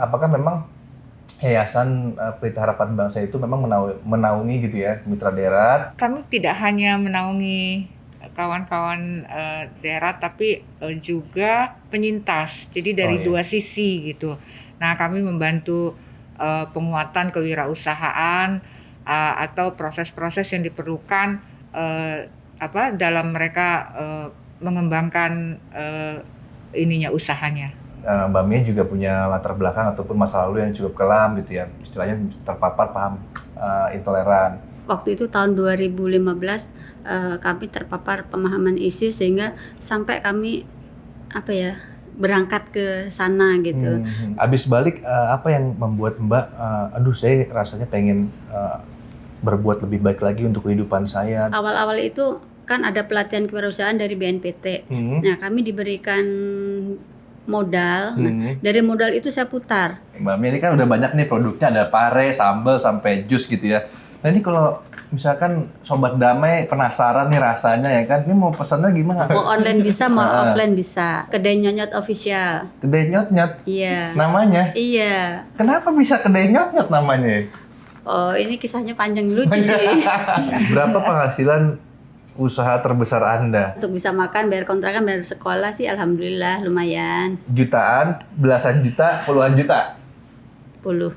apakah memang Yayasan Pelita Harapan Bangsa itu memang menaungi gitu ya mitra daerah? Kami tidak hanya menaungi kawan-kawan daerah, tapi juga penyintas. Jadi dari iya. dua sisi gitu. Nah, kami membantu penguatan kewirausahaan atau proses-proses yang diperlukan dalam mereka mengembangkan usahanya. Mbak Mia juga punya latar belakang ataupun masa lalu yang cukup kelam gitu ya, istilahnya terpapar paham intoleran. Waktu itu tahun 2015 kami terpapar pemahaman ISIS sehingga sampai kami berangkat ke sana gitu. Abis balik apa yang membuat Mbak, aduh saya rasanya pengen berbuat lebih baik lagi untuk kehidupan saya? Awal-awal itu kan ada pelatihan kewirausahaan dari BNPT. Nah, kami diberikan modal. Nah, dari modal itu saya putar. Mbak Mia ini kan udah banyak nih produknya, ada pare, sambal, sampai jus gitu ya. Nah ini kalau misalkan Sobat Damai penasaran nih rasanya ya kan, ini mau pesannya gimana? Mau online bisa, mau offline bisa. Kedai Nyot-Nyot Official. Kedai Nyot-Nyot? Iya. Namanya? Iya. Kenapa bisa Kedai Nyot-Nyot namanya? Oh, ini kisahnya panjang lucu sih. Berapa penghasilan usaha terbesar Anda? Untuk bisa makan, bayar kontrakan, bayar sekolah sih alhamdulillah lumayan. Jutaan, belasan juta, puluhan juta? 10.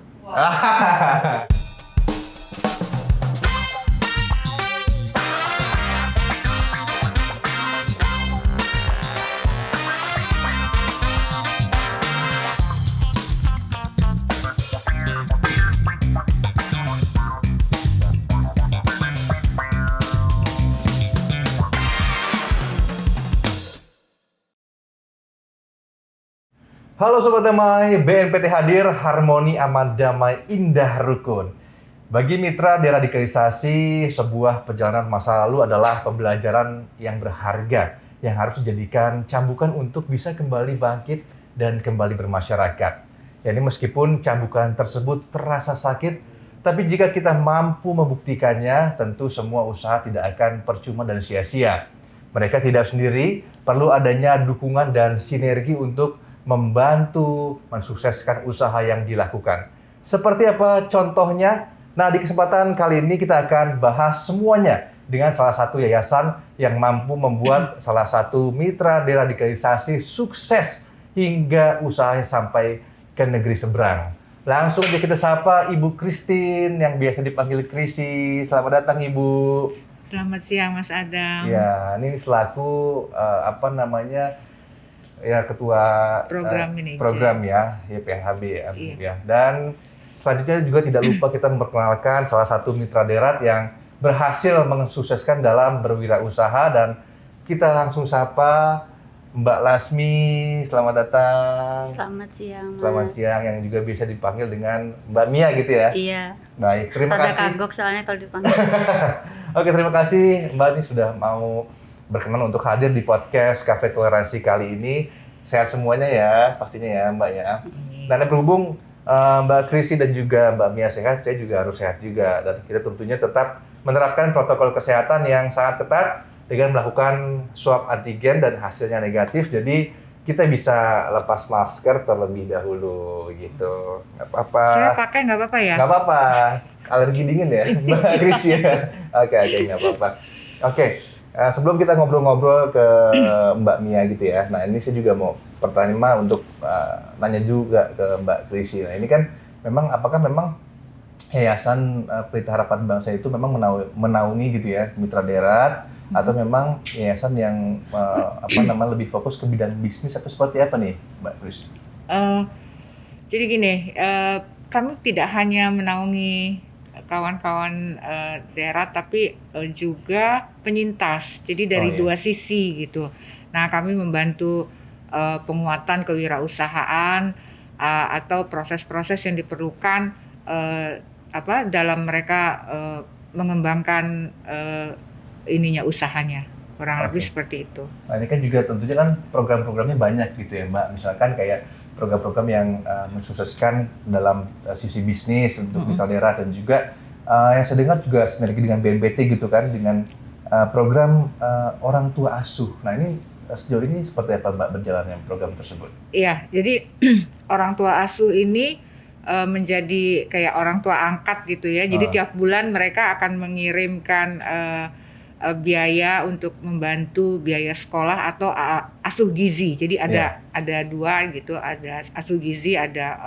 Halo Sobat Damai, BNPT hadir, harmoni aman damai indah rukun. Bagi mitra deradikalisasi, sebuah perjalanan masa lalu adalah pembelajaran yang berharga yang harus dijadikan cambukan untuk bisa kembali bangkit dan kembali bermasyarakat. Yani meskipun cambukan tersebut terasa sakit, tapi jika kita mampu membuktikannya, tentu semua usaha tidak akan percuma dan sia-sia. Mereka tidak sendiri, perlu adanya dukungan dan sinergi untuk membantu mensukseskan usaha yang dilakukan. Seperti apa contohnya? Nah, di kesempatan kali ini kita akan bahas semuanya dengan salah satu yayasan yang mampu membuat salah satu mitra deradikalisasi sukses hingga usahanya sampai ke negeri seberang. Langsung aja kita sapa Ibu Christine yang biasa dipanggil Krisi. Selamat datang Ibu. Selamat siang Mas Adam. Ya, ini selaku ketua program ya YPHB ya. Dan selanjutnya juga tidak lupa kita memperkenalkan salah satu mitra darat yang berhasil mensukseskan dalam berwirausaha, dan kita langsung sapa Mbak Lasmi. Selamat datang. Selamat siang, Mas. Selamat siang, yang juga bisa dipanggil dengan Mbak Mia gitu ya. Iya. Baik, terima kasih. Kagok soalnya kalau dipanggil. Oke, terima kasih Mbak ini sudah mau berkenan untuk hadir di podcast Cafe Toleransi kali ini. Sehat semuanya ya, pastinya ya Mbak ya. Dan berhubung Mbak Krisi dan juga Mbak Mia sehat, saya juga harus sehat juga. Dan kita tentunya tetap menerapkan protokol kesehatan yang sangat ketat dengan melakukan swab antigen dan hasilnya negatif. Jadi kita bisa lepas masker terlebih dahulu gitu. Nggak apa-apa. Saya pakai nggak apa-apa ya? Nggak apa-apa. Alergi dingin ya Mbak Krisi ya. Oke, nggak apa-apa. Oke. Sebelum kita ngobrol-ngobrol ke Mbak Mia gitu ya, nah ini saya juga mau pertanyaan untuk nanya juga ke Mbak Krisi. Nah ini kan apakah memang Yayasan Pelita Harapan Bangsa itu memang menaungi gitu ya mitra daerah, atau memang yayasan yang lebih fokus ke bidang bisnis atau seperti apa nih Mbak Krisi? Jadi gini, kami tidak hanya menaungi kawan-kawan daerah, tapi juga penyintas. Jadi dari dua sisi gitu. Nah, kami membantu penguatan kewirausahaan atau proses-proses yang diperlukan dalam mereka mengembangkan usahanya. Kurang lebih seperti itu. Nah, ini kan juga tentunya kan program-programnya banyak gitu ya Mbak. Misalkan kayak program-program yang mensukseskan dalam sisi bisnis untuk mitra daerah, dan juga yang saya dengar juga sinergi dengan BNPT gitu kan, dengan program orang tua asuh. Nah ini sejauh ini seperti apa Mbak berjalannya program tersebut? Iya, jadi orang tua asuh ini menjadi kayak orang tua angkat gitu ya. Jadi tiap bulan mereka akan mengirimkan biaya untuk membantu biaya sekolah atau asuh gizi. Jadi ada dua gitu, ada asuh gizi, ada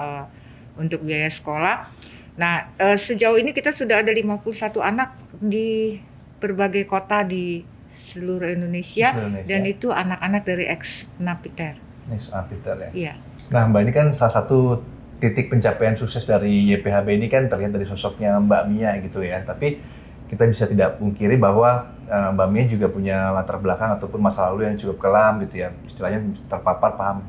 untuk biaya sekolah. Nah, sejauh ini kita sudah ada 51 anak di berbagai kota di seluruh Indonesia. Dan itu anak-anak dari ex-napiter. Ex-napiter ya. Iya. Nah, Mbak ini kan salah satu titik pencapaian sukses dari YPHB ini kan terlihat dari sosoknya Mbak Mia gitu ya. Tapi kita bisa tidak pungkiri bahwa Mbak Mia juga punya latar belakang ataupun masa lalu yang cukup kelam gitu ya. Istilahnya terpapar paham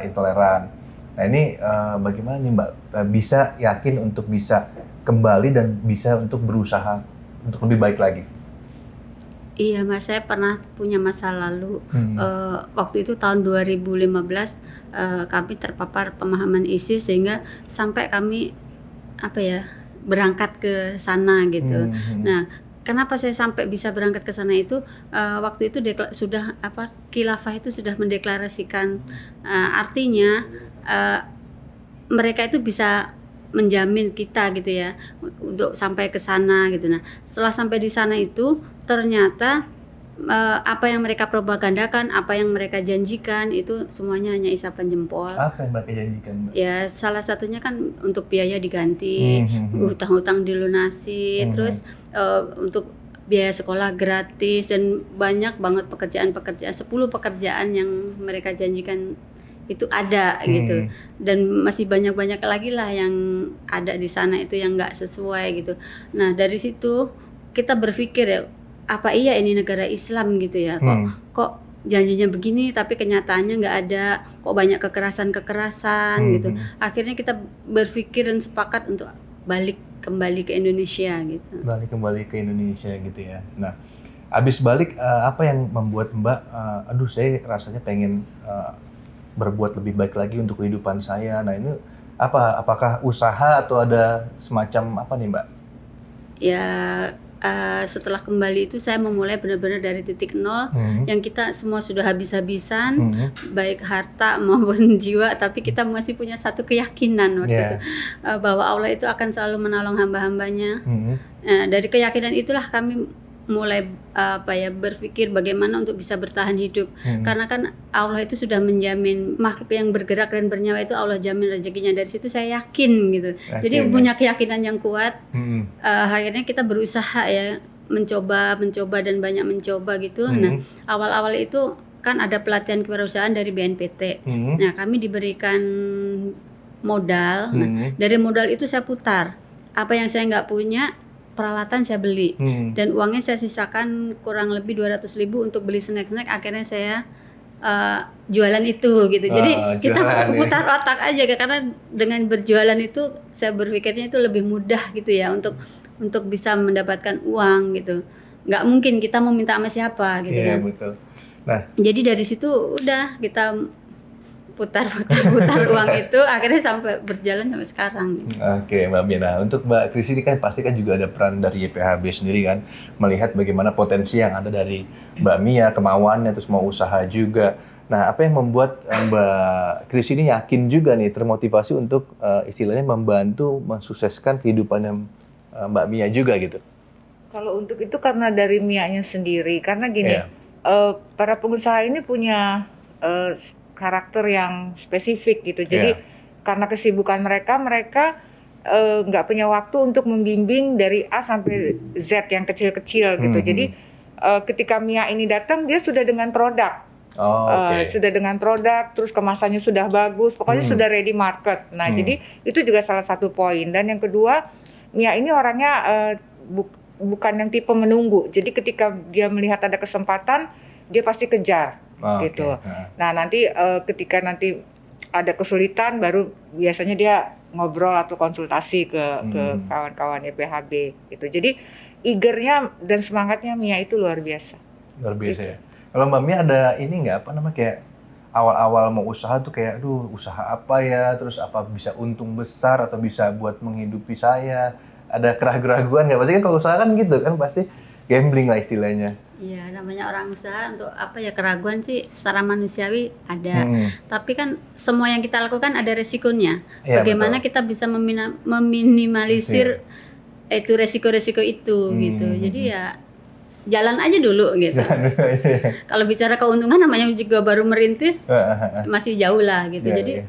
intoleran. Nah ini bagaimana nih Mbak bisa yakin untuk bisa kembali dan bisa untuk berusaha untuk lebih baik lagi? Iya Mas, saya pernah punya masa lalu. Waktu itu tahun 2015 kami terpapar pemahaman ISIS sehingga sampai kami berangkat ke sana gitu. Nah, kenapa saya sampai bisa berangkat ke sana itu waktu itu khilafah itu sudah mendeklarasikan artinya mereka itu bisa menjamin kita gitu ya untuk sampai ke sana gitu. Nah, setelah sampai di sana itu ternyata apa yang mereka propagandakan, apa yang mereka janjikan itu semuanya hanya isapan jempol. Apa yang mereka janjikan, Mbak? Ya, salah satunya kan untuk biaya diganti, hutang-hutang dilunasi, terus untuk biaya sekolah gratis dan banyak banget pekerjaan-pekerjaan, 10 pekerjaan yang mereka janjikan itu ada gitu, dan masih banyak lagi lah yang ada di sana itu yang nggak sesuai gitu. Nah dari situ kita berpikir ya, apa iya ini negara Islam gitu ya, kok janjinya begini tapi kenyataannya nggak ada, kok banyak kekerasan gitu. Akhirnya kita berpikir dan sepakat untuk balik kembali ke Indonesia gitu. Balik kembali ke Indonesia gitu ya. Nah abis balik apa yang membuat Mbak aduh saya rasanya pengen berbuat lebih baik lagi untuk kehidupan saya. Nah ini apakah usaha atau ada semacam apa nih Mbak? Ya setelah kembali itu saya memulai benar-benar dari titik nol, yang kita semua sudah habis-habisan, baik harta maupun jiwa, tapi kita masih punya satu keyakinan waktu itu bahwa Allah itu akan selalu menolong hamba-hambanya. Dari keyakinan itulah kami mulai berpikir bagaimana untuk bisa bertahan hidup, karena kan Allah itu sudah menjamin makhluk yang bergerak dan bernyawa itu Allah jamin rezekinya. Dari situ saya yakin gitu. Jadi punya keyakinan yang kuat. Akhirnya kita berusaha ya, mencoba dan banyak mencoba gitu. Nah awal-awal itu kan ada pelatihan kewirausahaan dari BNPT. Nah kami diberikan modal. Nah dari modal itu saya putar apa yang saya nggak punya, peralatan saya beli, dan uangnya saya sisakan kurang lebih 200.000 untuk beli snack-snack. Akhirnya saya jualan itu gitu. Jadi kita putar otak aja, karena dengan berjualan itu saya berpikirnya itu lebih mudah gitu ya untuk bisa mendapatkan uang gitu. Nggak mungkin kita mau minta sama siapa gitu kan. Betul. Nah, jadi dari situ udah kita putar uang itu, akhirnya sampai berjalan sampai sekarang. Oke, Mbak Mia. Nah, untuk Mbak Krisi ini kan pasti kan juga ada peran dari YPHB sendiri kan, melihat bagaimana potensi yang ada dari Mbak Mia, kemauannya, terus mau usaha juga. Nah, apa yang membuat Mbak Krisi ini yakin juga nih, termotivasi untuk istilahnya membantu mensukseskan kehidupannya Mbak Mia juga gitu? Kalau untuk itu karena dari Mianya sendiri, karena gini, para pengusaha ini punya karakter yang spesifik gitu. Jadi karena kesibukan mereka nggak punya waktu untuk membimbing dari A sampai Z yang kecil-kecil gitu. Jadi ketika Mia ini datang, dia sudah dengan produk. Sudah dengan produk, terus kemasannya sudah bagus, pokoknya sudah ready market. Nah jadi itu juga salah satu poin. Dan yang kedua, Mia ini orangnya bukan yang tipe menunggu. Jadi ketika dia melihat ada kesempatan, dia pasti kejar. Gitu. Nah nanti ketika nanti ada kesulitan, baru biasanya dia ngobrol atau konsultasi ke kawan-kawan YPHB gitu. Jadi eagernya dan semangatnya Mia itu luar biasa. Luar biasa gitu. Ya. Kalau Mbak Mia ada ini nggak kayak awal-awal mau usaha tuh kayak usaha apa ya, terus apa bisa untung besar atau bisa buat menghidupi saya, ada keraguan nggak? Pasti kan kalau usaha kan gitu kan, pasti gambling lah istilahnya. Iya, namanya orang usaha untuk apa ya, keraguan sih secara manusiawi ada. Tapi kan semua yang kita lakukan ada resikonya. Iya, Bagaimana betul. kita bisa meminimalisir itu resiko-resiko itu gitu. Jadi ya jalan aja dulu gitu. Kalau bicara keuntungan namanya juga baru merintis, masih jauh lah gitu. Iya, Jadi iya.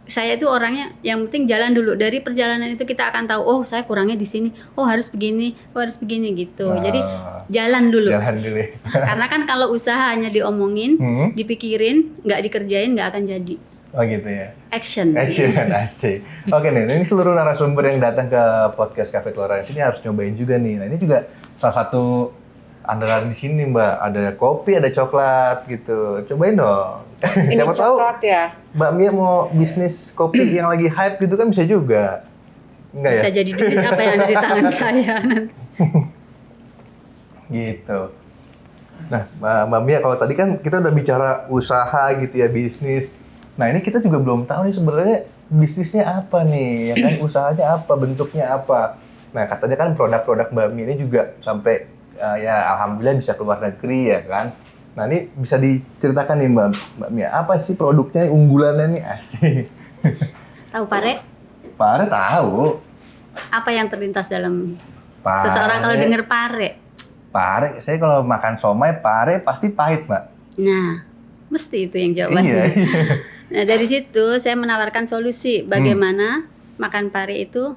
saya itu orangnya yang penting jalan dulu. Dari perjalanan itu kita akan tahu, oh saya kurangnya di sini, oh harus begini, oh harus begini gitu. Jadi jalan dulu. Jalan dulu. Karena kan kalau usaha hanya diomongin, dipikirin, nggak dikerjain, nggak akan jadi. Oh gitu ya. Action. Action, asik. Oke nih, ini seluruh narasumber yang datang ke podcast Cafe Tolerance ini harus nyobain juga nih. Nah ini juga salah satu andalan di sini Mbak. Ada kopi, ada coklat gitu. Cobain dong. Ini Siapa tahu coklat ya. Mbak Mia mau bisnis kopi yang lagi hype gitu kan bisa juga. Enggak ya? Bisa jadi duit apa yang ada di tangan saya nanti. Gitu. Nah, Mbak Mia, kalau tadi kan kita udah bicara usaha gitu ya, bisnis. Nah, ini kita juga belum tahu nih sebenarnya bisnisnya apa nih, ya kan? Usahanya apa, bentuknya apa. Nah, katanya kan produk-produk Mbak Mia ini juga sampai ya alhamdulillah bisa keluar negeri ya kan. Nah, ini bisa diceritakan nih Mbak Mia, apa sih produknya unggulannya nih? Asik. Tahu pare? Pare tahu. Apa yang terlintas dalam Pare. seseorang kalau dengar pare? Pare, saya kalau makan somai pare pasti pahit, Mbak. Nah, mesti itu yang jawabannya. Iya. Nah, dari situ saya menawarkan solusi bagaimana makan pare itu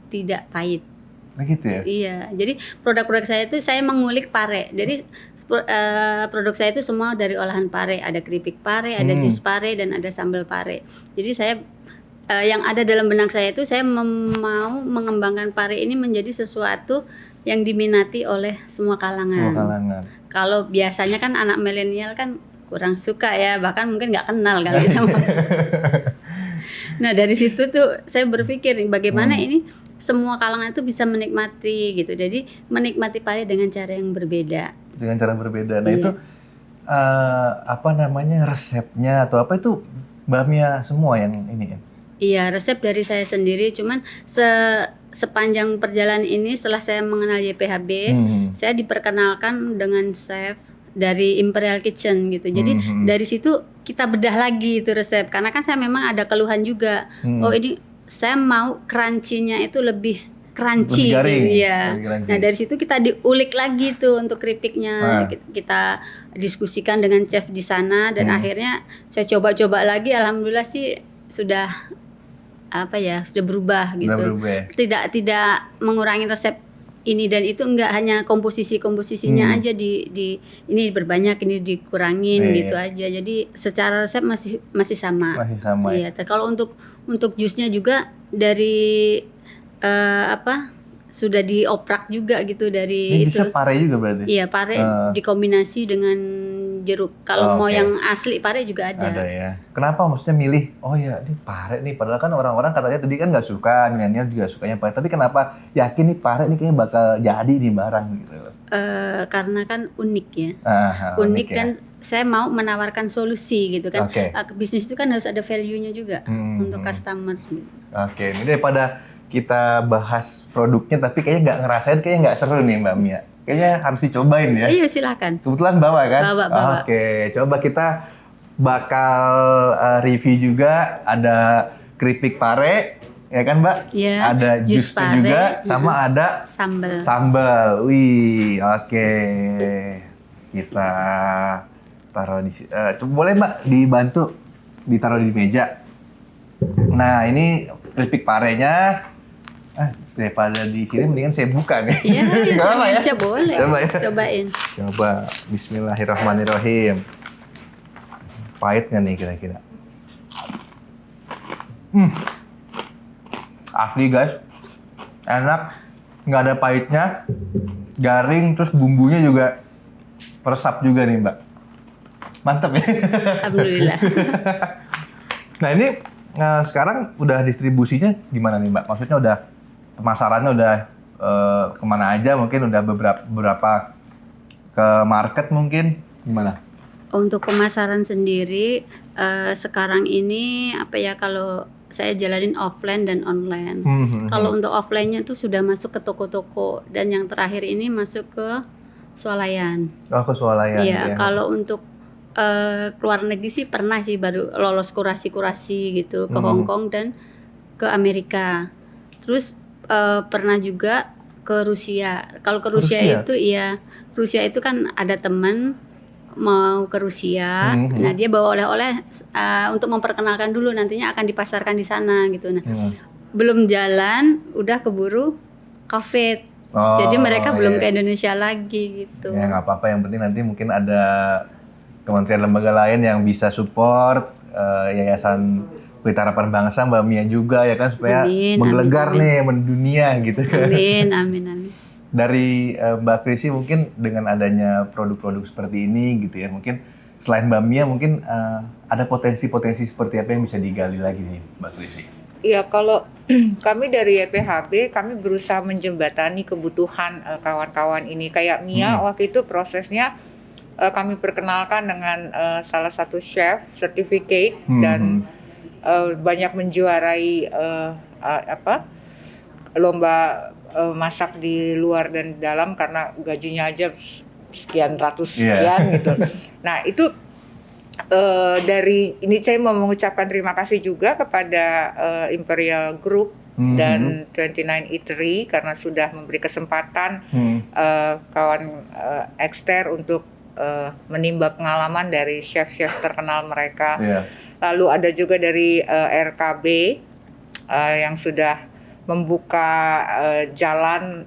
tidak pahit. Nah, gitu ya? Iya, jadi produk-produk saya itu saya mengulik pare. Jadi produk saya itu semua dari olahan pare. Ada keripik pare, ada jus pare, dan ada sambal pare. Jadi saya yang ada dalam benak saya itu saya mau mengembangkan pare ini menjadi sesuatu yang diminati oleh semua kalangan. Semua kalangan. Kalau biasanya kan anak milenial kan kurang suka ya, bahkan mungkin nggak kenal kali sama. Nah dari situ tuh saya berpikir nih bagaimana ini semua kalangan itu bisa menikmati gitu. Jadi menikmati pare dengan cara yang berbeda. Dengan cara berbeda. Nah itu apa namanya resepnya atau apa itu Mbak Mia semua yang ini ya? Iya, resep dari saya sendiri. Cuman sepanjang perjalanan ini setelah saya mengenal YPHB, saya diperkenalkan dengan chef dari Imperial Kitchen gitu. Jadi dari situ kita bedah lagi itu resep. Karena kan saya memang ada keluhan juga. Oh ini saya mau crunchy-nya itu lebih crunchy lebih garing, gitu ya. lebih crunchy. Nah dari situ kita diulik lagi tuh untuk keripiknya. Kita diskusikan dengan chef di sana dan akhirnya saya coba-coba lagi. Alhamdulillah sih sudah sudah berubah gitu. Sudah berubah ya? Tidak mengurangi resep ini dan itu, enggak hanya komposisinya aja di ini berbanyak, ini dikurangin gitu aja. Jadi secara resep masih sama. Masih sama. Iya, kalau untuk jusnya juga dari sudah dioprak juga gitu dari Ini itu. bisa pare juga berarti? Iya, pare dikombinasi dengan jeruk. Kalau mau yang asli pare juga ada. Ada ya. Kenapa maksudnya milih? Oh ya, ini pare nih. Padahal kan orang-orang katanya tadi kan nggak suka, milenial juga sukanya pare. Tapi kenapa yakin nih pare nih kayaknya bakal jadi nih barang gitu? Karena kan unik ya. Unik Dan saya mau menawarkan solusi gitu kan. Oke. Bisnis itu kan harus ada value-nya juga untuk customer. Oke, ini daripada kita bahas produknya tapi kayaknya nggak ngerasain, kayaknya nggak seru nih Mbak Mia. Kayaknya harus dicobain ya. Iya, silakan. Kebetulan bawa kan? Bawa. Oke, coba kita bakal review juga. Ada keripik pare, ya kan Mbak? Iya. Ada jus jusnya pare, juga, sama ada sambal. Wih, oke. Kita taruh di sini. Boleh Mbak dibantu ditaruh di meja. Nah, ini keripik parenya. Daripada di sini mendingan saya buka nih. Iya, Nggak apa-apa ya? boleh. Coba ya. Cobain. Coba, bismillahirrahmanirrahim. Pahit nggak nih kira-kira? Asli guys, enak, nggak ada pahitnya, garing, terus bumbunya juga meresap juga nih Mbak. Mantap ya? Alhamdulillah. Nah ini sekarang udah distribusinya gimana nih Mbak? Maksudnya udah pemasarannya udah kemana aja? Mungkin udah beberapa ke market mungkin gimana? Untuk pemasaran sendiri sekarang ini kalau saya jalanin offline dan online. Kalau untuk offline-nya tuh sudah masuk ke toko-toko, dan yang terakhir ini masuk ke swalayan. Oh, ke swalayan. Iya, kalau untuk keluar negeri sih pernah sih, baru lolos kurasi-kurasi gitu ke Hong Kong dan ke Amerika. Terus pernah juga ke Rusia. Kalau ke Rusia itu iya, Rusia itu kan ada teman mau ke Rusia. Nah, dia bawa oleh-oleh untuk memperkenalkan dulu, nantinya akan dipasarkan di sana gitu. Nah, belum jalan udah keburu COVID. Jadi mereka belum ke Indonesia lagi gitu. Ya nggak apa-apa, yang penting nanti mungkin ada kementerian lembaga lain yang bisa support Yayasan Pelita Harapan Bangsa, Mbak Mia juga ya kan, supaya menggelegar nih mendunia gitu kan. Amin. Dari Mbak Chrisye mungkin dengan adanya produk-produk seperti ini gitu ya, mungkin selain Mbak Mia mungkin ada potensi-potensi seperti apa yang bisa digali lagi nih Mbak Chrisye? Iya, kalau kami dari YPHB, kami berusaha menjembatani kebutuhan kawan-kawan ini. Kayak Mia waktu itu prosesnya kami perkenalkan dengan salah satu chef certificate dan banyak menjuarai lomba masak di luar dan di dalam, karena gajinya aja sekian ratus sekian gitu. Nah, itu dari ini saya mau mengucapkan terima kasih juga kepada Imperial Group dan 29 Eatery karena sudah memberi kesempatan kawan ekster untuk menimba pengalaman dari chef-chef terkenal mereka. Lalu ada juga dari RKB yang sudah membuka jalan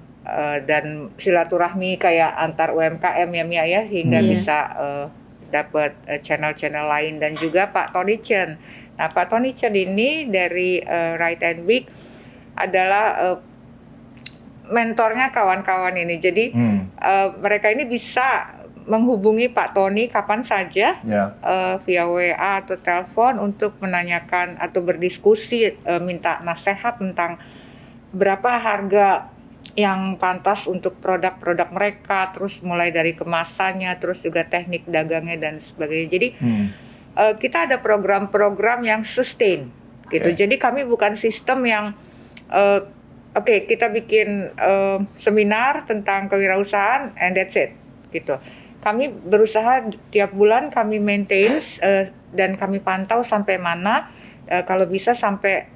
dan silaturahmi kayak antar UMKM ya Mia ya, hingga bisa dapat channel-channel lain, dan juga Pak Tony Chen. Nah, Pak Tony Chen ini dari Right and Big adalah mentornya kawan-kawan ini. Jadi mereka ini bisa menghubungi Pak Tony kapan saja via WA atau telepon untuk menanyakan atau berdiskusi, minta nasihat tentang berapa harga yang pantas untuk produk-produk mereka, terus mulai dari kemasannya, terus juga teknik dagangnya dan sebagainya. Jadi kita ada program-program yang sustain gitu. Jadi kami bukan sistem yang kita bikin seminar tentang kewirausahaan and that's it gitu. Kami berusaha tiap bulan kami maintain dan kami pantau sampai mana, kalau bisa sampai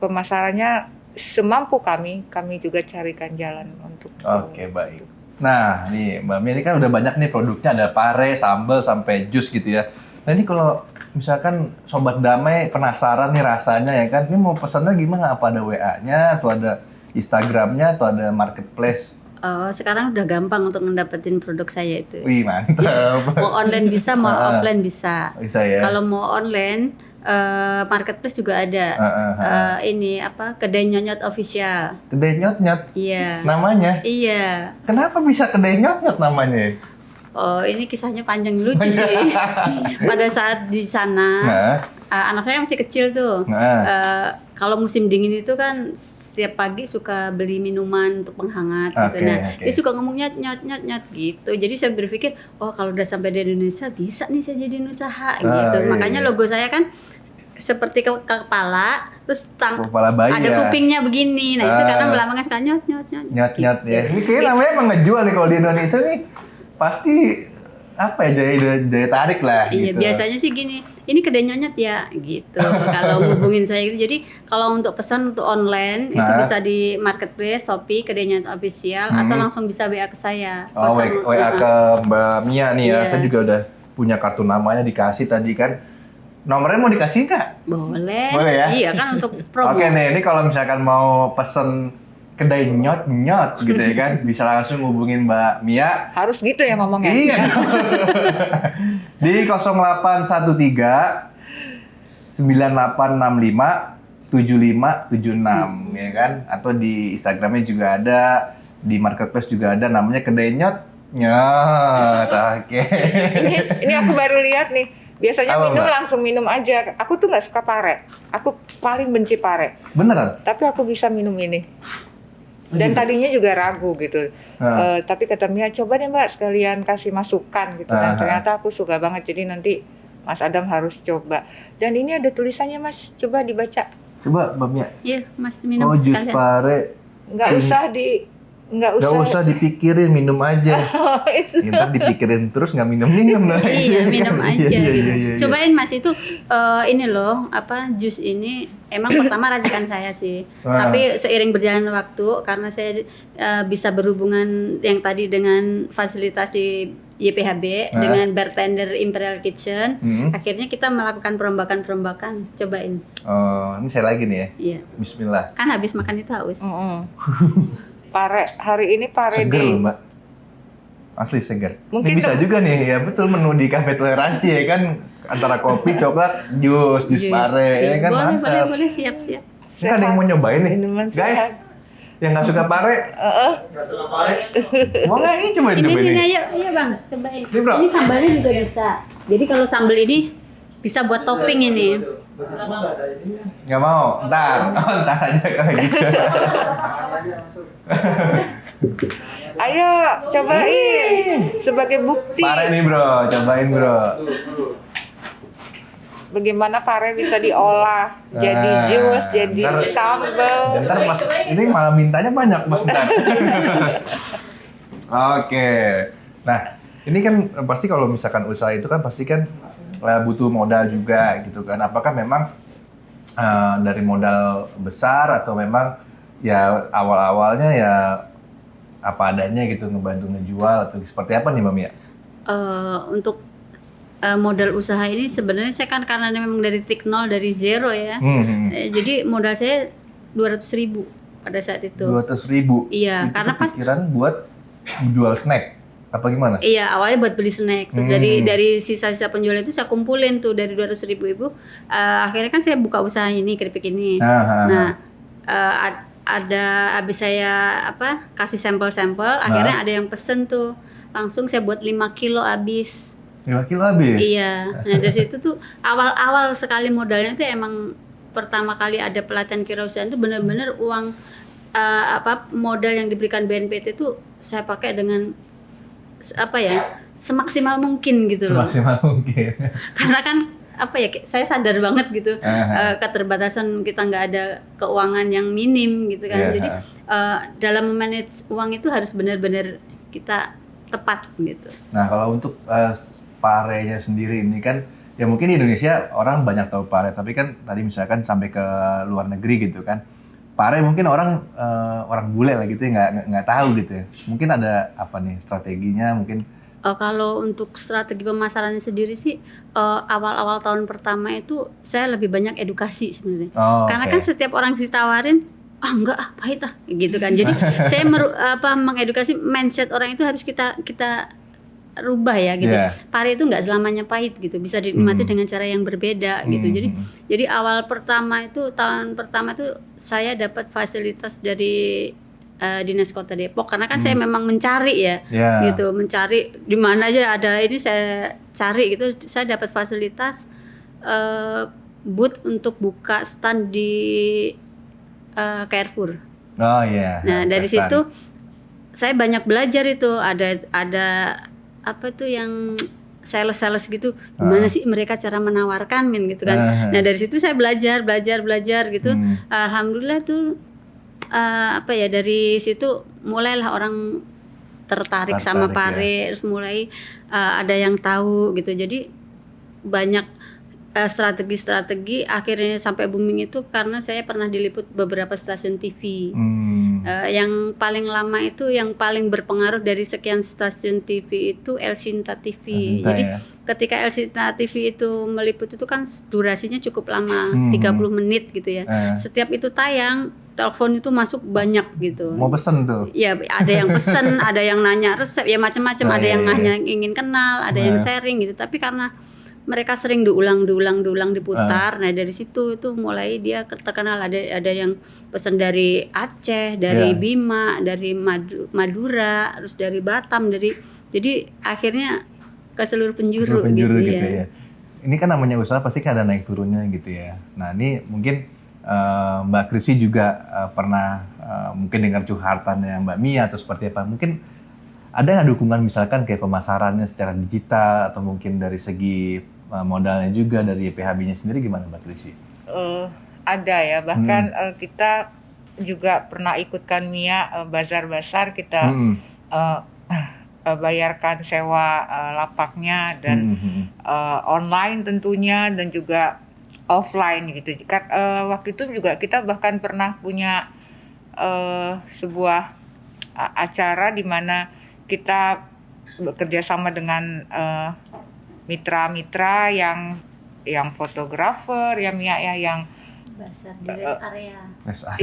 pemasarannya semampu kami juga carikan jalan untuk. Oke, baik. Nah, nih Mbak Mia ini kan udah banyak nih produknya, ada pare, sambal, sampai jus gitu ya. Nah ini kalau misalkan Sobat Damai penasaran nih rasanya ya kan, ini mau pesannya gimana? Apa ada WA-nya, atau ada Instagram-nya, atau ada marketplace? Oh, sekarang udah gampang untuk mendapatkan produk saya itu. Wih, mantap. Mau online bisa, mau offline bisa. Bisa ya. Kalau mau online, marketplace juga ada. Ini apa? Kedai Nyot-Nyot Official. Kedai Nyot-Nyot? Iya. Namanya? Iya. Kenapa bisa Kedai Nyot-Nyot namanya? Oh, ini kisahnya panjang lucu sih. Pada saat di sana, anak saya masih kecil tuh. Kalau musim dingin itu kan setiap pagi suka beli minuman untuk penghangat gitu. Nah, dia suka ngomong nyot gitu. Jadi saya berpikir, oh kalau udah sampai di Indonesia bisa nih saya jadiin usaha gitu. Makanya logo saya kan seperti kepala, terus kepala bayi ada kupingnya begini. Nah, itu karena melambangkan suka nyot ya. Ini kayaknya namanya emang ngejual nih kalau di Indonesia nih. Pasti apa ya, daya tarik lah. Iya, gitu. biasanya sih gini, ini kedai Nyot-Nyot ya gitu. Kalau ngubungin saya gitu. Jadi kalau untuk pesan untuk online itu bisa di marketplace, Shopee, Kedai Nyot Official, atau langsung bisa WA ke saya. Oh, WA ke Mbak Mia nih ya. Saya juga udah punya kartu namanya, dikasih tadi kan. Nomornya mau dikasih nggak? Boleh. Boleh ya? Iya kan, untuk promo. Oke nih, ini kalau misalkan mau pesen Kedai Nyot-Nyot gitu ya kan, bisa langsung hubungin Mbak Mia. Harus gitu ya ngomongnya. Iya. Di 0813 9865 7576 ya kan, atau di Instagramnya juga ada, di marketplace juga ada, namanya Kedai Nyot-Nyot. Oke. Ini aku baru lihat nih. Biasanya minum langsung minum aja. Aku tuh nggak suka pare. Aku paling benci pare. Beneran? Tapi aku bisa minum ini. Dan tadinya juga ragu gitu. Tapi kata Mia, coba deh Mbak sekalian kasih masukan gitu. Dan ternyata aku suka banget. Jadi nanti Mas Adam harus coba. Dan ini ada tulisannya Mas, coba dibaca. Coba Mbak Mia. Iya, Mas minum Oh, jus sekalian. pare. Nggak usah nggak Nggak usah dipikirin, minum aja. Oh, itu. Ntar dipikirin terus nggak minum-minum lah. Iya, minum kan? aja. Iya, gitu. iya, iya. Cobain Mas itu ini loh, jus ini emang pertama racikan saya sih. Wah. Tapi seiring berjalan waktu karena saya bisa berhubungan yang tadi dengan fasilitasi YPHB dengan bartender Imperial Kitchen, akhirnya kita melakukan perombakan-perombakan. Cobain. Oh, ini saya lagi nih ya. Iya. Bismillah. Kan habis makan itu haus. Pare hari ini pare Seger di loh, Mbak. Asli seger. Mungkin Ini bisa juga nih, ya betul menu di Cafe Toleransi ya kan, antara kopi, coklat, jus pare, ya kan Boleh, mantap. boleh, siap-siap. Ini ada yang mau nyobain nih, Minuman guys. sehat. Yang nggak suka pare, mau nggak ini cobain Ini cobain nih. ayo Bang, cobain. Ini, Bro. Ini sambalnya juga bisa. Jadi kalau sambal ini bisa buat topping ini. Nggak mau, ntar aja kalau gitu. Ayo cobain sebagai bukti Pare nih bro, cobain bro. bagaimana pare bisa diolah jadi Nah, jus, jadi ntar- sambal. Ntar mas, ini malah mintanya banyak mas ntar. Oke, nah ini kan pasti kalau misalkan usaha itu kan pasti kan butuh modal juga gitu kan. Apakah memang dari modal besar atau memang ya awal-awalnya ya apa adanya gitu ngebantu ngejual atau seperti apa nih Mbak Mia? Untuk modal usaha ini sebenarnya saya kan karena memang dari titik nol, dari zero ya. Jadi modal saya 200.000 pada saat itu. 200.000. Iya, Itu karena pas kepikiran buat jual snack apa gimana? Iya, awalnya buat beli snack. Terus dari sisa-sisa penjualan itu saya kumpulin tuh dari 200.000 itu. Akhirnya kan saya buka usaha ini, keripik ini. Nah, ada habis saya kasih sampel-sampel, akhirnya ada yang pesen tuh. Langsung saya buat 5 kilo habis. 5 kilo habis? Iya. Nah, dari situ tuh awal-awal sekali modalnya tuh emang pertama kali ada pelatihan kewirausahaan itu benar-benar uang modal yang diberikan BNPT itu saya pakai dengan semaksimal mungkin gitu loh. Semaksimal mungkin. Karena kan saya sadar banget gitu keterbatasan kita, nggak ada keuangan yang minim gitu kan. Jadi dalam memanage uang itu harus benar-benar kita tepat gitu. Nah kalau untuk parenya sendiri ini kan ya mungkin di Indonesia orang banyak tahu pare, tapi kan tadi misalkan sampai ke luar negeri gitu kan, pare mungkin orang bule lah gitu ya nggak tahu gitu ya. Mungkin ada apa nih strateginya mungkin? Kalau untuk strategi pemasarannya sendiri sih awal-awal tahun pertama itu saya lebih banyak edukasi sebenarnya. Karena kan setiap orang ditawarin enggak pahit gitu kan. Jadi saya mengedukasi mindset orang itu harus kita rubah ya gitu. Pare itu nggak selamanya pahit gitu, bisa dinikmati dengan cara yang berbeda gitu. Jadi tahun pertama itu saya dapat fasilitas dari Dinas Kota Depok, karena kan saya memang mencari gitu, mencari di mana aja ada ini saya cari gitu. Saya dapat fasilitas booth untuk buka stand di Carrefour. Nah dari situ saya banyak belajar itu, ada apa tuh yang sales gitu, gimana sih mereka cara menawarkan gitu kan. Nah dari situ saya belajar gitu. Alhamdulillah tuh dari situ mulailah orang tertarik sama pare, terus mulai ada yang tahu gitu. Jadi banyak strategi akhirnya sampai booming itu karena saya pernah diliput beberapa stasiun TV. Yang paling lama itu, yang paling berpengaruh dari sekian stasiun TV itu El Sinta TV. Jadi ketika El Sinta TV itu meliput itu kan durasinya cukup lama, 30 menit gitu ya. Setiap itu tayang, telepon itu masuk banyak gitu. Mau pesen tuh? Ya ada yang pesen, ada yang nanya resep, ya macam-macam. Ada yang nanya ingin kenal, ada yang sharing gitu. Tapi karena mereka sering diulang diputar, nah dari situ itu mulai dia terkenal. Ada yang pesan dari Aceh, dari Bima, dari Madura, terus dari Batam, jadi akhirnya ke seluruh penjuru gitu ya. Ini kan namanya usaha pasti kan ada naik turunnya gitu ya. Nah ini mungkin Mbak Kripsy juga pernah mungkin dengar curhatannya Mbak Mia atau seperti apa. Mungkin ada nggak dukungan misalkan kayak pemasarannya secara digital atau mungkin dari segi modalnya juga dari PHB-nya sendiri, gimana Mbak Kripsy? ada ya, bahkan kita juga pernah ikutkan Mia bazar-bazar, kita eh, bayarkan sewa lapaknya dan online tentunya dan juga offline gitu. Waktu itu juga kita bahkan pernah punya sebuah acara di mana kita bekerja sama dengan mitra-mitra yang fotografer, ya Mia ya, yang Basar di rest area.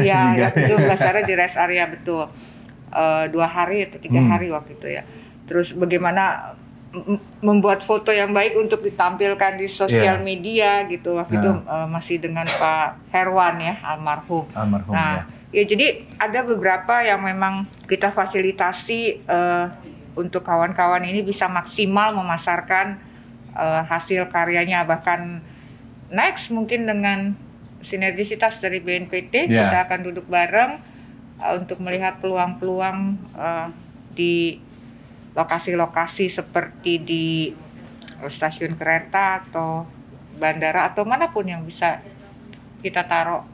iya ya, itu basarnya di rest area betul. 2 hari atau 3 hari waktu itu ya. Terus bagaimana membuat foto yang baik untuk ditampilkan di sosial media gitu. Waktu itu masih dengan Pak Herwan ya, almarhum. Nah, ya jadi ada beberapa yang memang kita fasilitasi untuk kawan-kawan ini bisa maksimal memasarkan hasil karyanya. Bahkan next mungkin dengan sinergisitas dari BNPT kita akan duduk bareng untuk melihat peluang-peluang di lokasi-lokasi seperti di stasiun kereta atau bandara atau manapun yang bisa kita taruh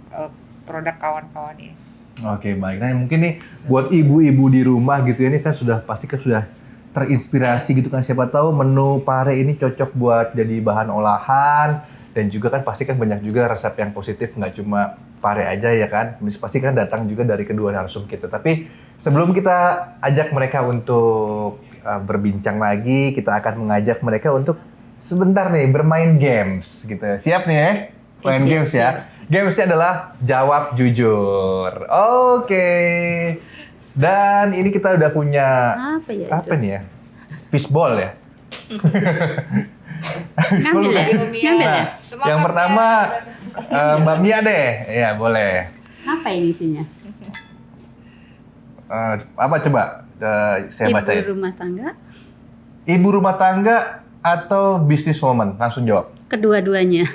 produk kawan-kawan ini. Oke, baik. Nah, mungkin nih buat ibu-ibu di rumah gitu ya, ini kan pasti sudah terinspirasi gitu kan, siapa tahu menu pare ini cocok buat jadi bahan olahan, dan juga kan pasti kan banyak juga resep yang positif, nggak cuma pare aja ya kan, pasti kan datang juga dari kedua narsum kita. Tapi sebelum kita ajak mereka untuk berbincang lagi, kita akan mengajak mereka untuk sebentar nih bermain games gitu. Siap nih ya? Main games ya? Gamesnya adalah jawab jujur. Oke. Dan ini kita udah punya apa nih ya? Fishball ya? Ngambil ya? Ngambil ya? Yang pertama Mbak Mia deh. Iya, boleh. Apa ini isinya? Apa coba saya bacain? Ibu rumah tangga. Ibu rumah tangga atau business woman? Langsung jawab. Kedua-duanya.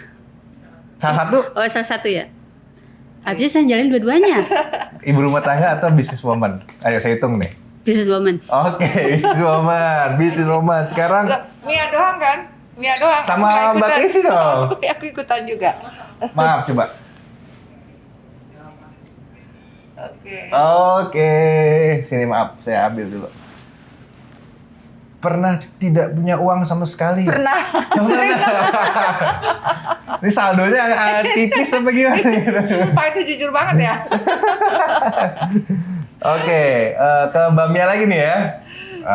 Salah satu? Oh, salah satu ya? Habisnya saya jalin dua-duanya. Ibu rumah tangga atau business woman? Ayo saya hitung nih. Business woman. Oke, business woman. Business woman. Sekarang Mia doang kan? Mia doang. sama Mbak Krisi dong. Aku ikutan juga. Maaf, coba. Oke. Sini maaf, saya ambil dulu. Pernah tidak punya uang sama sekali? Pernah. Ini saldonya tipis apa gimana? Sumpah itu jujur banget ya. Oke, ke Mbak Mia lagi nih ya.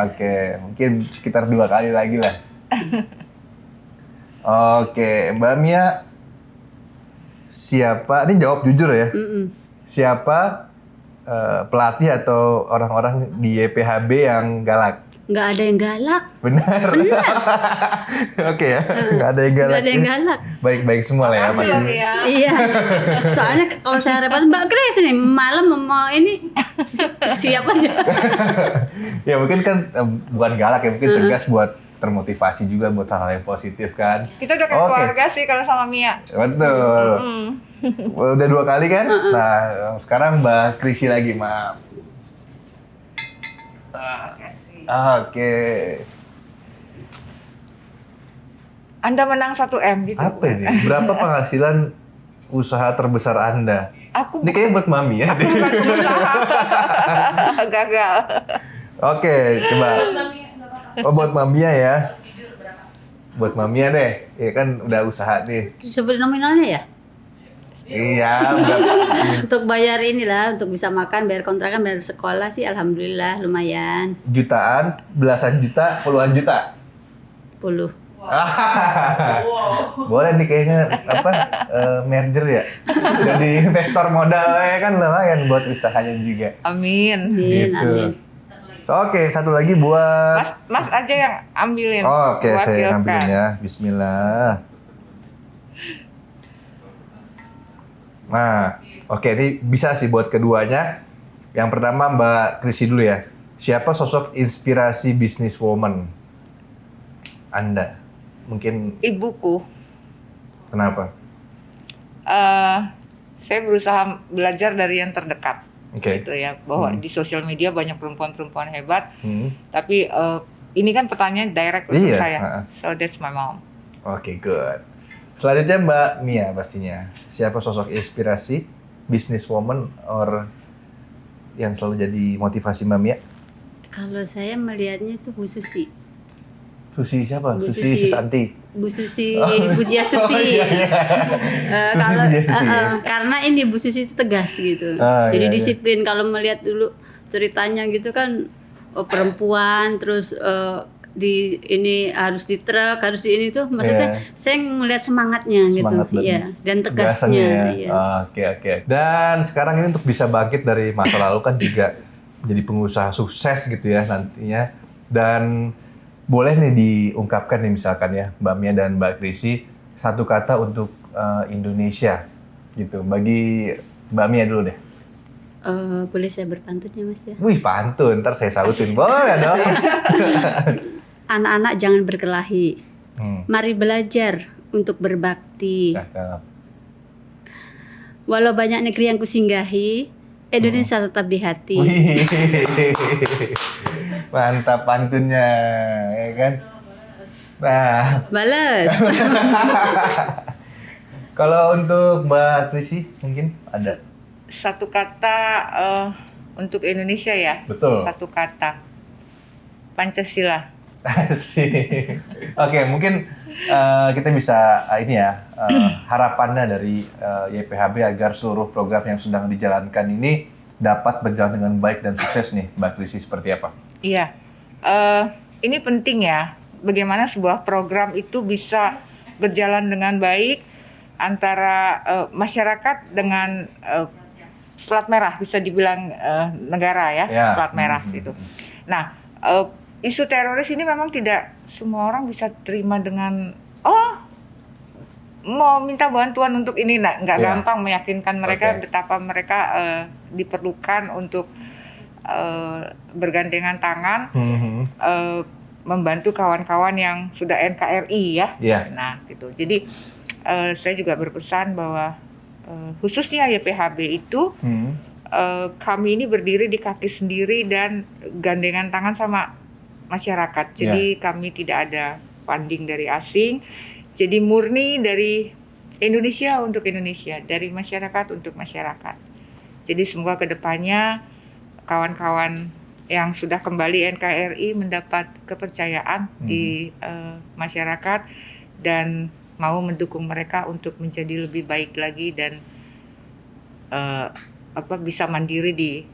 Oke, mungkin sekitar 2 kali lagi lah. Oke, Mbak Mia, siapa? Ini jawab jujur ya. Siapa pelatih atau orang-orang di YPHB yang galak? Nggak ada yang galak. Benar. Oke ya, nggak ada yang galak. Nggak ada yang galak. Baik-baik semua lah ya, Mas. Iya. Soalnya kalau saya repot, Mbak Grace nih malam mau ini siap aja. Ya mungkin kan bukan galak ya, mungkin tegas buat termotivasi juga buat hal-hal yang positif kan. Kita udah kayak keluarga sih kalau sama Mia. Betul. Udah 2 kali kan? Nah, sekarang Mbak Krisi lagi, maaf. Oke. Anda menang 1M gitu. Apa ini? Berapa penghasilan usaha terbesar Anda? Aku ini kayaknya buat Mami ya. bukan pengusaha. Gagal. Oke, coba. Oh, buat Mamia ya. Buat Mamia deh. Ya kan udah usaha nih. Sebut nominalnya ya? Iya, Untuk bayar inilah, untuk bisa makan, bayar kontrakan, bayar sekolah sih alhamdulillah lumayan. Jutaan, belasan juta, puluhan juta. 10. Boleh nih kayaknya merger ya. Jadi investor modal ya kan lumayan buat usahanya juga. Amin. Gitu. Amin. Oke, satu lagi buat Mas aja yang ambilin. Oke, saya ambilin ya. Bismillah. Nah, oke, ini bisa sih buat keduanya. Yang pertama Mbak Krisi dulu ya. Siapa sosok inspirasi business woman Anda? Mungkin ibuku. Kenapa? Saya berusaha belajar dari yang terdekat. Oke. Gitu ya, bahwa di sosial media banyak perempuan-perempuan hebat. Tapi ini kan pertanyaan direct untuk saya. So that's my mom. Oke, good. Selanjutnya Mbak Mia pastinya. Siapa sosok inspirasi, businesswoman, or yang selalu jadi motivasi Mbak Mia? Kalau saya melihatnya itu Bu Susi. Susi siapa? Bu Susi Susi. Susanti. Bu Susi Pujiastuti. iya. Susi Pujiastuti, ya. Karena ini Bu Susi itu tegas gitu. iya, Jadi iya. disiplin. Kalau melihat dulu ceritanya gitu kan, perempuan terus di ini harus di truk, harus di ini tuh maksudnya saya ngelihat semangatnya Semangat gitu. Iya, dan tegasannya tegasnya. ya. Iya. Oke. Dan sekarang ini untuk bisa bangkit dari masa lalu kan juga jadi pengusaha sukses gitu ya nantinya. Dan boleh nih diungkapkan nih misalkan ya Mbak Mia dan Mbak Krisi satu kata untuk Indonesia gitu. Bagi Mbak Mia dulu deh. Boleh saya berpantun ya Mas ya? Wih pantun, ntar saya salutin. Boleh dong. Anak-anak jangan berkelahi. Hmm. Mari belajar untuk berbakti. Cakep. Walau banyak negeri yang kusinggahi, Indonesia tetap di hati. Wih. Mantap pantunnya, ya kan? Nah, Balas. kalau untuk Mbak Krisi mungkin ada? Satu kata untuk Indonesia ya. Betul. Satu kata. Pancasila. Asik. Oke, mungkin kita bisa ini ya harapannya dari YPHB agar seluruh program yang sedang dijalankan ini dapat berjalan dengan baik dan sukses nih, Mbak Krisi, seperti apa? Iya, ini penting ya. Bagaimana sebuah program itu bisa berjalan dengan baik antara masyarakat dengan plat merah, bisa dibilang negara ya, plat merah gitu. Nah, isu teroris ini memang tidak semua orang bisa terima dengan mau minta bantuan untuk ini, nggak gampang meyakinkan mereka betapa mereka diperlukan untuk bergandengan tangan membantu kawan-kawan yang sudah NKRI ya. Nah gitu. Jadi saya juga berpesan bahwa khususnya YPHB itu kami ini berdiri di kaki sendiri dan gandengan tangan sama masyarakat. Jadi kami tidak ada funding dari asing. Jadi murni dari Indonesia untuk Indonesia, dari masyarakat untuk masyarakat. Jadi semoga kedepannya kawan-kawan yang sudah kembali NKRI mendapat kepercayaan di masyarakat dan mau mendukung mereka untuk menjadi lebih baik lagi dan bisa mandiri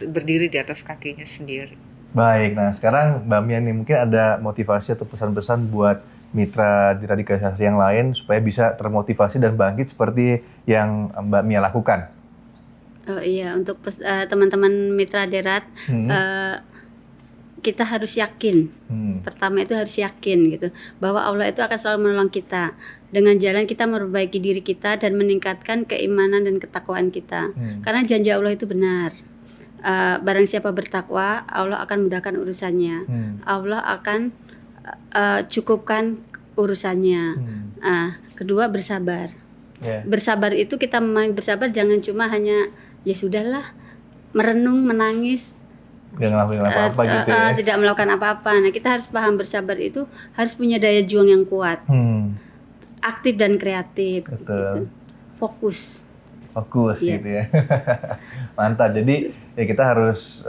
berdiri di atas kakinya sendiri. Baik, nah sekarang Mbak Mia nih mungkin ada motivasi atau pesan-pesan buat mitra di radikalisasi yang lain supaya bisa termotivasi dan bangkit seperti yang Mbak Mia lakukan. Iya, untuk teman-teman mitra Derat, kita harus yakin. Pertama itu harus yakin gitu bahwa Allah itu akan selalu menolong kita. Dengan jalan kita memperbaiki diri kita dan meningkatkan keimanan dan ketakwaan kita. Karena janji Allah itu benar. Barang siapa bertakwa, Allah akan mudahkan urusannya. Allah akan cukupkan urusannya. Kedua, bersabar. Bersabar itu kita bersabar jangan cuma hanya ya sudahlah merenung, menangis, tidak melakukan apa-apa. Nah, kita harus paham bersabar itu harus punya daya juang yang kuat, aktif dan kreatif. Gitu. Fokus gitu ya. Mantap. Jadi ya kita harus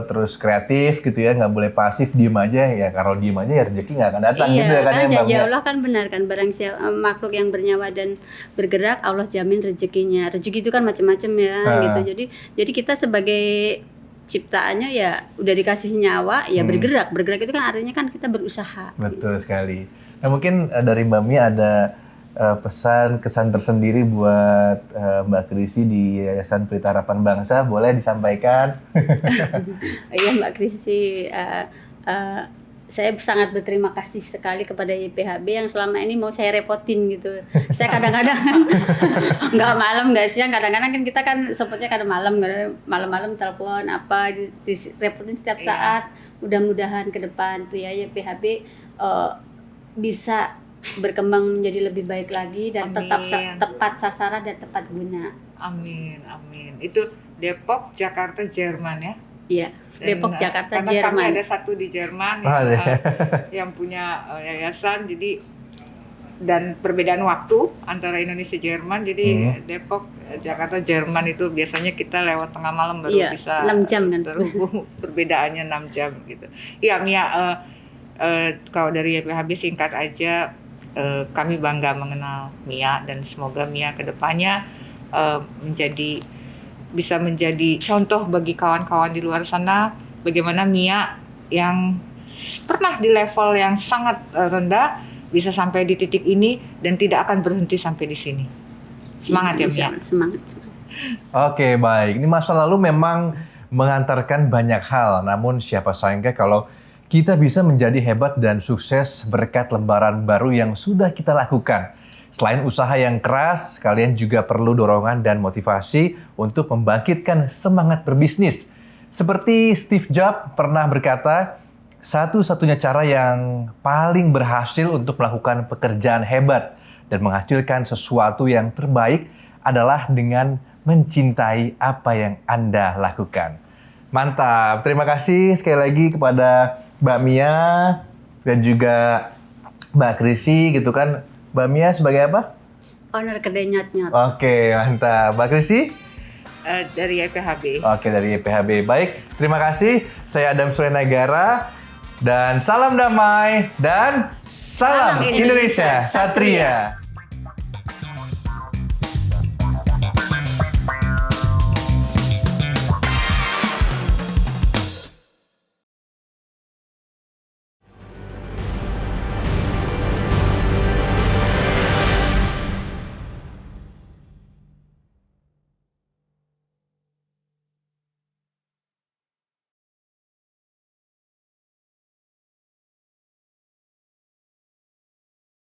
terus kreatif gitu ya, nggak boleh pasif diem aja ya. Kalau diem aja ya rezeki nggak akan datang gitu ya kan ya. Karena janji Allah kan benar kan, barang siapa makhluk yang bernyawa dan bergerak Allah jamin rezekinya. Rezeki itu kan macam-macam ya gitu. Jadi kita sebagai ciptaannya ya udah dikasih nyawa ya bergerak itu kan artinya kan kita berusaha. Betul sekali. Nah mungkin dari Mbak Mia ada kesan tersendiri buat Mbak Krisi di Yayasan Pelita Harapan Bangsa, boleh disampaikan? Iya Mbak Krisi, saya sangat berterima kasih sekali kepada YPHB yang selama ini mau saya repotin gitu. Saya kadang-kadang nggak malam nggak siang, kadang-kadang kan kita kan sempatnya kadang malam-malam telepon apa direpotin setiap saat. Mudah-mudahan ke depan tuh ya YPHB bisa berkembang menjadi lebih baik lagi dan tetap tepat sasaran dan tepat guna. Amin. Itu Depok, Jakarta, Jerman ya? Iya, Depok, Jakarta, karena Jerman. Kami ada satu di Jerman yang punya yayasan, jadi dan perbedaan waktu antara Indonesia Jerman. Jadi Depok Jakarta Jerman itu biasanya kita lewat tengah malam baru bisa 6 jam kan terhubung. Perbedaannya 6 jam gitu. Iya Mia, kalau dari YPHB singkat aja, kami bangga mengenal Mia dan semoga Mia kedepannya bisa menjadi contoh bagi kawan-kawan di luar sana bagaimana Mia yang pernah di level yang sangat rendah bisa sampai di titik ini dan tidak akan berhenti sampai di sini. Semangat ya Mia. Semangat. Oke, baik. Ini masa lalu memang mengantarkan banyak hal, namun siapa sangka kalau kita bisa menjadi hebat dan sukses berkat lembaran baru yang sudah kita lakukan. Selain usaha yang keras, kalian juga perlu dorongan dan motivasi untuk membangkitkan semangat berbisnis. Seperti Steve Jobs pernah berkata, satu-satunya cara yang paling berhasil untuk melakukan pekerjaan hebat dan menghasilkan sesuatu yang terbaik adalah dengan mencintai apa yang Anda lakukan. Mantap, terima kasih sekali lagi kepada Mbak Mia dan juga Mbak Krisi gitu kan. Mbak Mia sebagai apa? Owner kedai nyat-nyat. Oke, mantap. Mbak Krisi? Dari YPHB. Oke, dari YPHB. Baik, terima kasih. Saya Adam Surenagara. Dan salam damai dan salam Indonesia Satria.